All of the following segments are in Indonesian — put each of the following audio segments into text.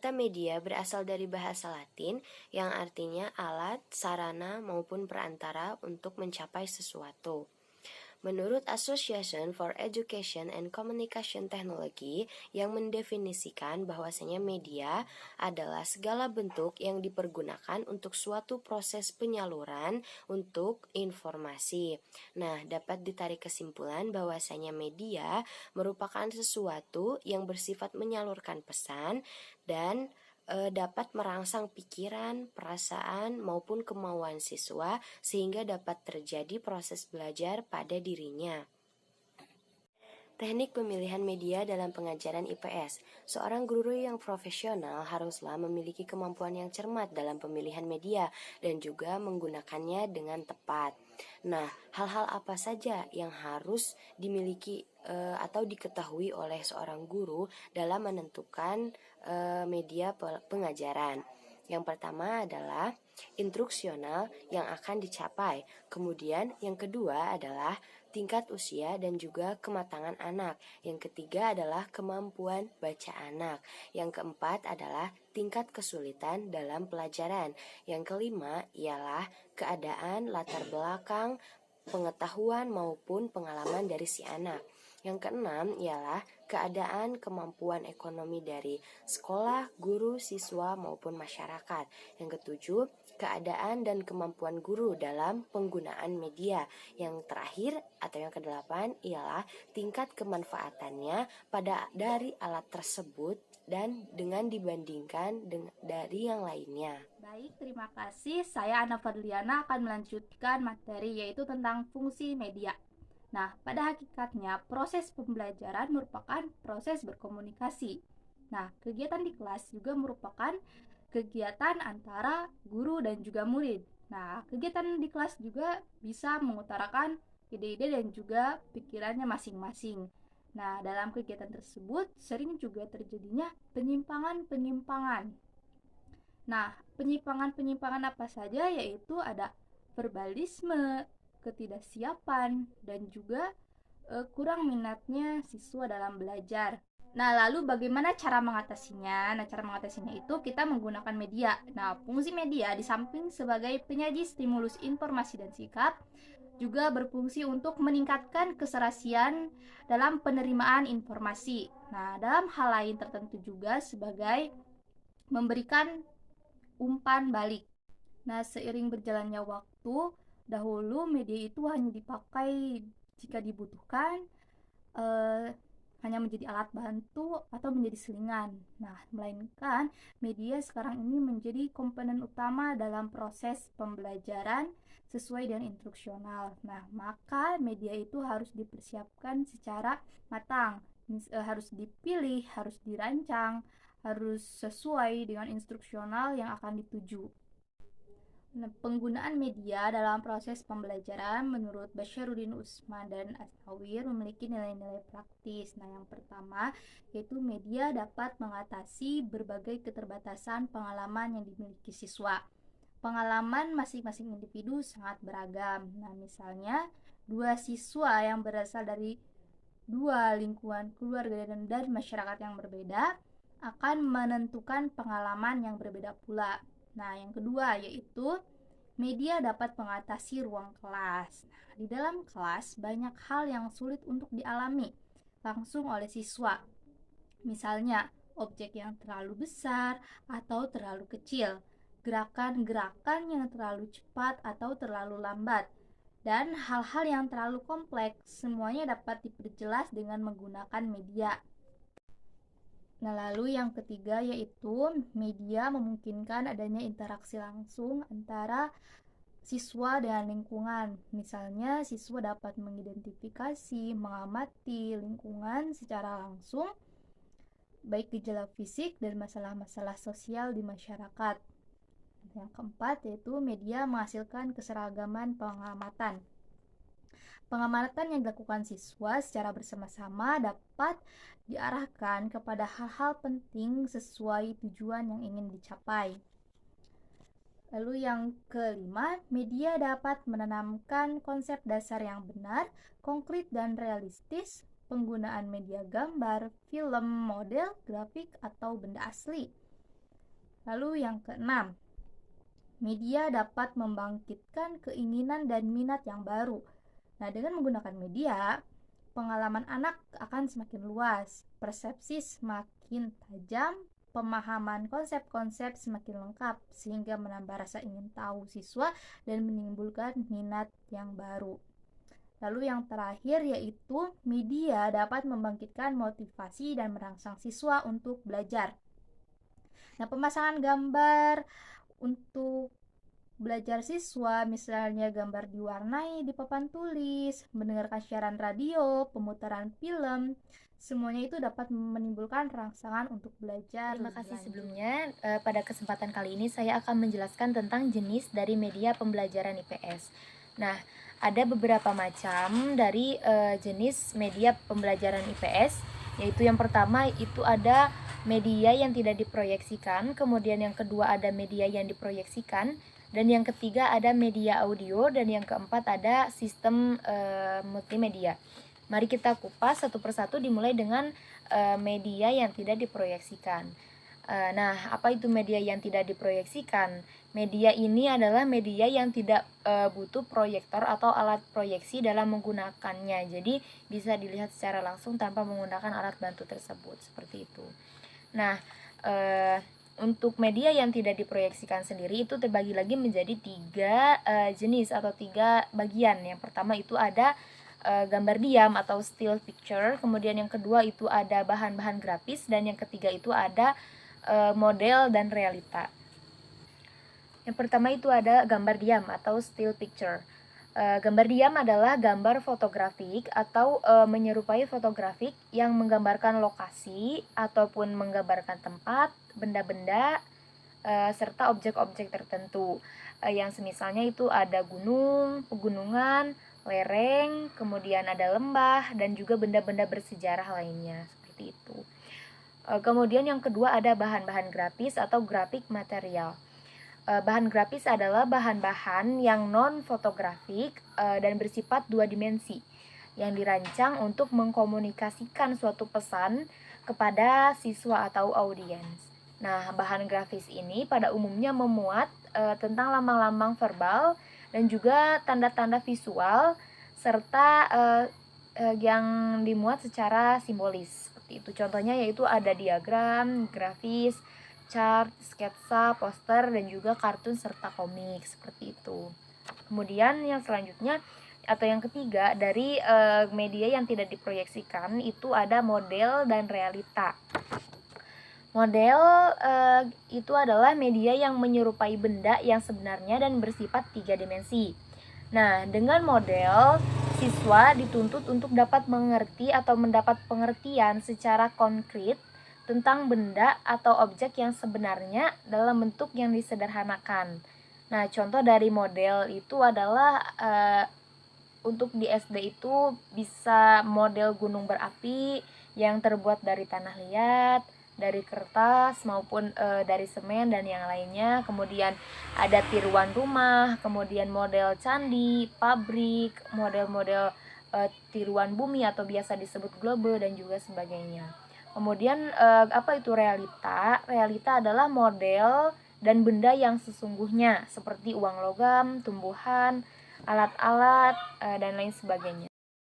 Kata media berasal dari bahasa Latin yang artinya alat, sarana, maupun perantara untuk mencapai sesuatu. Menurut Association for Education and Communication Technology yang mendefinisikan bahwasanya media adalah segala bentuk yang dipergunakan untuk suatu proses penyaluran untuk informasi. Nah, dapat ditarik kesimpulan bahwasanya media merupakan sesuatu yang bersifat menyalurkan pesan dan dapat merangsang pikiran, perasaan, maupun kemauan siswa sehingga dapat terjadi proses belajar pada dirinya. Teknik pemilihan media dalam pengajaran IPS. Seorang guru yang profesional haruslah memiliki kemampuan yang cermat dalam pemilihan media dan juga menggunakannya dengan tepat. Nah, hal-hal apa saja yang harus dimiliki atau diketahui oleh seorang guru dalam menentukan media pengajaran? Yang pertama adalah instruksional yang akan dicapai. Kemudian yang kedua adalah tingkat usia dan juga kematangan anak. Yang ketiga adalah kemampuan baca anak. Yang keempat adalah tingkat kesulitan dalam pelajaran. Yang kelima ialah keadaan, latar belakang, pengetahuan maupun pengalaman dari si anak. Yang keenam ialah keadaan kemampuan ekonomi dari sekolah, guru, siswa maupun masyarakat. Yang ketujuh, keadaan dan kemampuan guru dalam penggunaan media. Yang terakhir atau yang kedelapan ialah tingkat kemanfaatannya dari alat tersebut dan dengan dibandingkan dari yang lainnya. Baik, terima kasih. Saya Ana Fadliana akan melanjutkan materi yaitu tentang fungsi media. Nah, pada hakikatnya proses pembelajaran merupakan proses berkomunikasi. Nah, kegiatan di kelas juga merupakan kegiatan antara guru dan juga murid. Nah, kegiatan di kelas juga bisa mengutarakan ide-ide dan juga pikirannya masing-masing. Nah, dalam kegiatan tersebut sering juga terjadinya penyimpangan-penyimpangan. Nah, penyimpangan-penyimpangan apa saja yaitu ada verbalisme, ketidaksiapan, dan juga kurang minatnya siswa dalam belajar. Nah, lalu bagaimana cara mengatasinya? Nah, cara mengatasinya itu kita menggunakan media. Nah, fungsi media di samping sebagai penyaji stimulus informasi dan sikap, juga berfungsi untuk meningkatkan keserasian dalam penerimaan informasi. Nah, dalam hal lain tertentu juga sebagai memberikan umpan balik. Nah, seiring berjalannya waktu, dahulu media itu hanya dipakai jika dibutuhkan, eh, hanya menjadi alat bantu atau menjadi selingan. Nah, melainkan media sekarang ini menjadi komponen utama dalam proses pembelajaran sesuai dengan instruksional. Nah, maka media itu harus dipersiapkan secara matang, harus dipilih, harus dirancang, harus sesuai dengan instruksional yang akan dituju. Nah, penggunaan media dalam proses pembelajaran menurut Basyaruddin Usman dan Asnawir memiliki nilai-nilai praktis. Nah, yang pertama yaitu media dapat mengatasi berbagai keterbatasan pengalaman yang dimiliki siswa. Pengalaman masing-masing individu sangat beragam. Nah, misalnya dua siswa yang berasal dari dua lingkungan keluarga dan masyarakat yang berbeda akan menentukan pengalaman yang berbeda pula. Nah, yang kedua yaitu media dapat mengatasi ruang kelas. Nah, di dalam kelas banyak hal yang sulit untuk dialami langsung oleh siswa. Misalnya, objek yang terlalu besar atau terlalu kecil, gerakan-gerakan yang terlalu cepat atau terlalu lambat, dan hal-hal yang terlalu kompleks. Semuanya dapat diperjelas dengan menggunakan media. Nah, lalu yang ketiga yaitu media memungkinkan adanya interaksi langsung antara siswa dengan lingkungan. Misalnya, siswa dapat mengidentifikasi, mengamati lingkungan secara langsung, baik gejala fisik dan masalah-masalah sosial di masyarakat. Yang keempat yaitu media menghasilkan keseragaman pengamatan. Pengamatan yang dilakukan siswa secara bersama-sama dapat diarahkan kepada hal-hal penting sesuai tujuan yang ingin dicapai. Lalu yang kelima, media dapat menanamkan konsep dasar yang benar, konkret dan realistis, penggunaan media gambar, film, model, grafik, atau benda asli. Lalu yang keenam, media dapat membangkitkan keinginan dan minat yang baru. Nah, dengan menggunakan media, pengalaman anak akan semakin luas, persepsi semakin tajam, pemahaman konsep-konsep semakin lengkap, sehingga menambah rasa ingin tahu siswa dan menimbulkan minat yang baru. Lalu yang terakhir yaitu media dapat membangkitkan motivasi dan merangsang siswa untuk belajar. Nah, pemasangan gambar untuk belajar siswa, misalnya gambar diwarnai di papan tulis, mendengarkan siaran radio, pemutaran film, semuanya itu dapat menimbulkan rangsangan untuk belajar Terima lebih kasih lanjut. sebelumnya. Pada kesempatan kali ini saya akan menjelaskan tentang jenis dari media pembelajaran IPS. Nah, ada beberapa macam dari jenis media pembelajaran IPS, yaitu yang pertama itu ada media yang tidak diproyeksikan, kemudian yang kedua ada media yang diproyeksikan, dan yang ketiga ada media audio, dan yang keempat ada sistem multimedia. Mari kita kupas satu persatu, dimulai dengan media yang tidak diproyeksikan. Nah, apa itu media yang tidak diproyeksikan? Media ini adalah media yang tidak butuh proyektor atau alat proyeksi dalam menggunakannya. Jadi bisa dilihat secara langsung tanpa menggunakan alat bantu tersebut, seperti itu. Nah, untuk media yang tidak diproyeksikan sendiri itu terbagi lagi menjadi 3 jenis atau 3 bagian. Yang pertama itu ada gambar diam atau still picture, kemudian yang kedua itu ada bahan-bahan grafis, dan yang ketiga itu ada model dan realita. Yang pertama itu ada gambar diam atau still picture. Gambar diam adalah gambar fotografik atau menyerupai fotografik yang menggambarkan lokasi ataupun menggambarkan tempat, benda-benda, serta objek-objek tertentu. Yang semisalnya itu ada gunung, pegunungan, lereng, kemudian ada lembah, dan juga benda-benda bersejarah lainnya, seperti itu. Kemudian yang kedua ada bahan-bahan grafis atau grafik material. Bahan grafis adalah bahan-bahan yang non-fotografik dan bersifat 2 dimensi, yang dirancang untuk mengkomunikasikan suatu pesan kepada siswa atau audiens. Nah, bahan grafis ini pada umumnya memuat tentang lambang-lambang verbal dan juga tanda-tanda visual, serta yang dimuat secara simbolis, seperti itu. Contohnya yaitu ada diagram, grafis, chart, sketsa, poster, dan juga kartun serta komik, seperti itu. Kemudian yang selanjutnya atau yang ketiga dari media yang tidak diproyeksikan itu ada model dan realita. Model itu adalah media yang menyerupai benda yang sebenarnya dan bersifat 3 dimensi. Nah, dengan model, siswa dituntut untuk dapat mengerti atau mendapat pengertian secara konkret tentang benda atau objek yang sebenarnya dalam bentuk yang disederhanakan. Nah, contoh dari model itu adalah untuk di SD itu bisa model gunung berapi yang terbuat dari tanah liat, dari kertas maupun dari semen dan yang lainnya. Kemudian ada tiruan rumah, kemudian model candi, pabrik, model-model tiruan bumi atau biasa disebut globe dan juga sebagainya. Kemudian apa itu realita? Realita adalah model dan benda yang sesungguhnya seperti uang logam, tumbuhan, alat-alat dan lain sebagainya.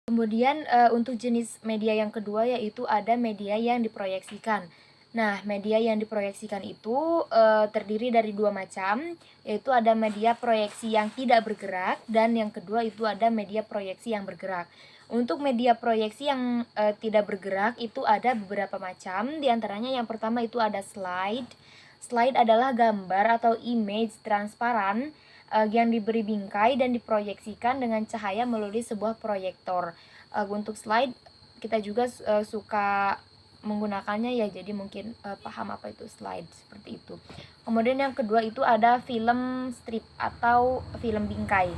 Kemudian untuk jenis media yang kedua yaitu ada media yang diproyeksikan. Nah, media yang diproyeksikan itu terdiri dari 2 macam, yaitu ada media proyeksi yang tidak bergerak dan yang kedua itu ada media proyeksi yang bergerak. Untuk media proyeksi yang tidak bergerak itu ada beberapa macam, diantaranya yang pertama itu ada slide. Slide adalah gambar atau image transparan yang diberi bingkai dan diproyeksikan dengan cahaya melalui sebuah proyektor. Untuk slide kita juga suka menggunakannya ya, jadi mungkin paham apa itu slide, seperti itu. Kemudian yang kedua itu ada film strip atau film bingkai.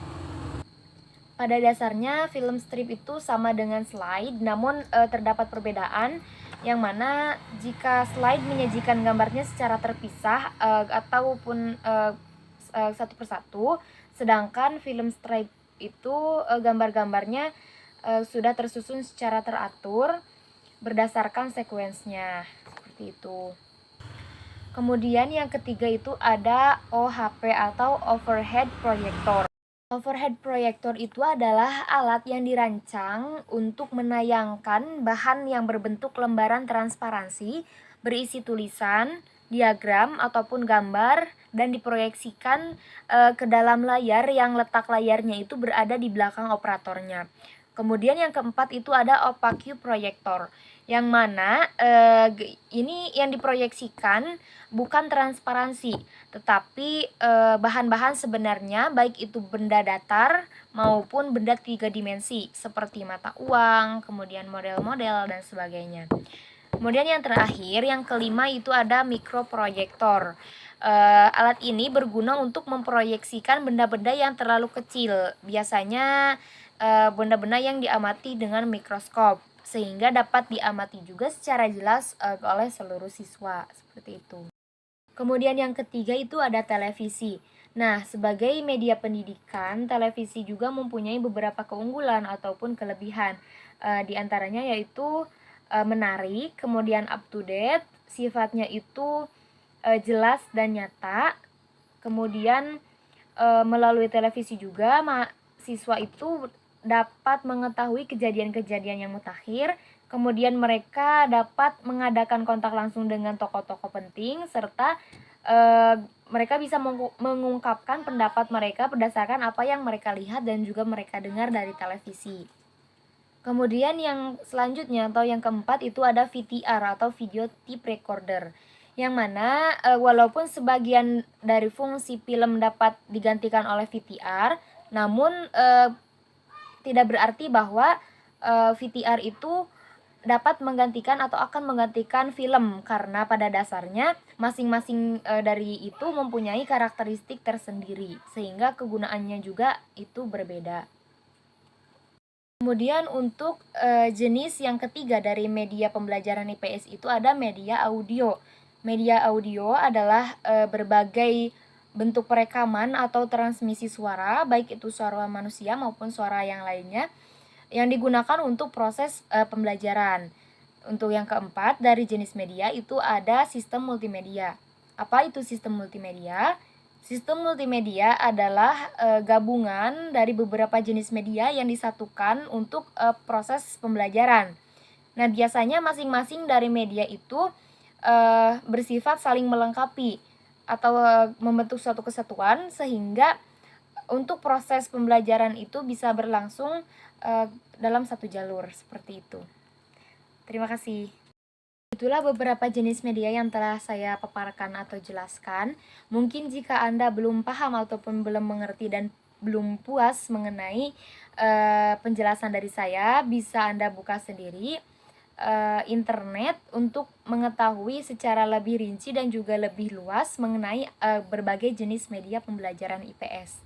Pada dasarnya film strip itu sama dengan slide, namun terdapat perbedaan yang mana jika slide menyajikan gambarnya secara terpisah ataupun satu persatu, sedangkan film strip itu gambar-gambarnya sudah tersusun secara teratur berdasarkan sekuensnya, seperti itu. Kemudian yang ketiga itu ada OHP atau overhead projector. Overhead projector itu adalah alat yang dirancang untuk menayangkan bahan yang berbentuk lembaran transparansi, berisi tulisan, diagram, ataupun gambar, dan diproyeksikan ke dalam layar yang letak layarnya itu berada di belakang operatornya. Kemudian yang keempat itu ada opaque projector, yang mana ini yang diproyeksikan bukan transparansi, tetapi bahan-bahan sebenarnya baik itu benda datar maupun benda 3 dimensi seperti mata uang, kemudian model-model dan sebagainya. Kemudian yang terakhir, yang kelima itu ada mikroproyektor. Alat ini berguna untuk memproyeksikan benda-benda yang terlalu kecil, biasanya benda-benda yang diamati dengan mikroskop, sehingga dapat diamati juga secara jelas oleh seluruh siswa, seperti itu. Kemudian yang ketiga itu ada televisi. Nah, sebagai media pendidikan, televisi juga mempunyai beberapa keunggulan ataupun kelebihan. Di antaranya yaitu menarik, kemudian up to date, sifatnya itu jelas dan nyata. Kemudian melalui televisi juga mahasiswa itu dapat mengetahui kejadian-kejadian yang mutakhir. Kemudian mereka dapat mengadakan kontak langsung dengan tokoh-tokoh penting, serta mereka bisa mengungkapkan pendapat mereka berdasarkan apa yang mereka lihat dan juga mereka dengar dari televisi. Kemudian yang selanjutnya atau yang keempat itu ada VTR atau video tape recorder, yang mana walaupun sebagian dari fungsi film dapat digantikan oleh VTR, namun tidak berarti bahwa VTR itu dapat menggantikan atau akan menggantikan film, karena pada dasarnya masing-masing dari itu mempunyai karakteristik tersendiri, sehingga kegunaannya juga itu berbeda. Kemudian untuk jenis yang ketiga dari media pembelajaran IPS itu ada media audio. Media audio adalah berbagai bentuk perekaman atau transmisi suara, baik itu suara manusia maupun suara yang lainnya, yang digunakan untuk proses pembelajaran. Untuk yang keempat dari jenis media itu ada sistem multimedia. Apa itu sistem multimedia? Sistem multimedia adalah gabungan dari beberapa jenis media yang disatukan untuk proses pembelajaran. Nah, biasanya masing-masing dari media itu bersifat saling melengkapi atau membentuk suatu kesatuan, sehingga untuk proses pembelajaran itu bisa berlangsung dalam satu jalur, seperti itu. Terima kasih. Itulah beberapa jenis media yang telah saya paparkan atau jelaskan. Mungkin jika Anda belum paham ataupun belum mengerti dan belum puas mengenai penjelasan dari saya, bisa Anda buka sendiri internet untuk mengetahui secara lebih rinci dan juga lebih luas mengenai berbagai jenis media pembelajaran IPS.